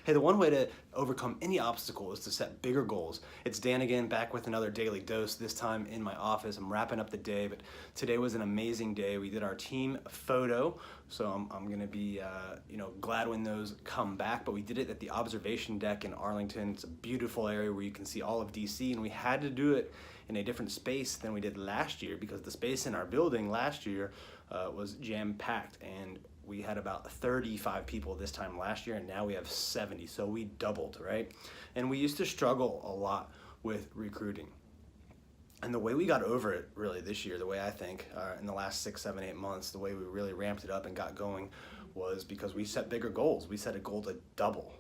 Hey, the one way to overcome any obstacle is to set bigger goals. It's Dan again, back with another daily dose, this time in my office. I'm wrapping up the day, but today was an amazing day. We did our team photo, so I'm gonna be glad when those come back, but we did it at the observation deck in Arlington. It's a beautiful area where you can see all of DC, and we had to do it in a different space than we did last year because the space in our building last year was jam-packed, and we had about 35 people this time last year, and now we have 70, so we doubled, right? And we used to struggle a lot with recruiting. And the way we got over it really this year, the way I think, in the last 6, 7, 8 months, the way we really ramped it up and got going was because we set bigger goals. We set a goal to double,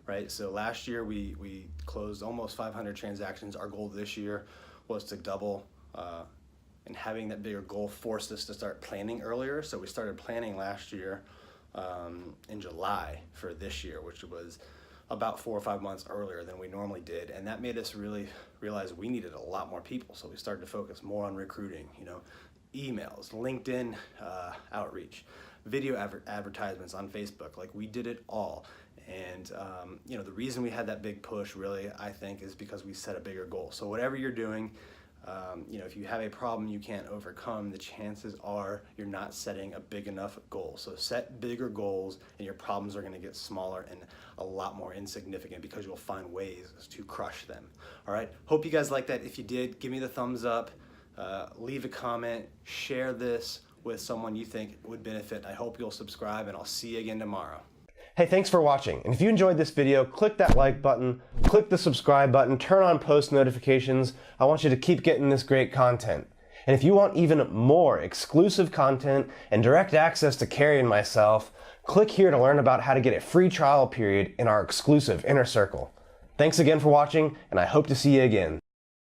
right? So last year we closed almost 500 transactions. Our goal this year was to double, and having that bigger goal forced us to start planning earlier. So we started planning last year in July for this year, which was about 4 or 5 months earlier than we normally did. And that made us really realize we needed a lot more people. So we started to focus more on recruiting, emails, LinkedIn outreach, video advertisements on Facebook. Like, we did it all. And the reason we had that big push really, I think, is because we set a bigger goal. So whatever you're doing, if you have a problem you can't overcome, the chances are you're not setting a big enough goal. So set bigger goals and your problems are going to get smaller and a lot more insignificant because you'll find ways to crush them. All right. Hope you guys like that. If you did, give me the thumbs up, leave a comment, share this with someone you think would benefit. I hope you'll subscribe, and I'll see you again tomorrow. Hey, thanks for watching. And if you enjoyed this video, click that like button, click the subscribe button, turn on post notifications. I want you to keep getting this great content. And if you want even more exclusive content and direct access to Carrie and myself, click here to learn about how to get a free trial period in our exclusive Inner Circle. Thanks again for watching, and I hope to see you again.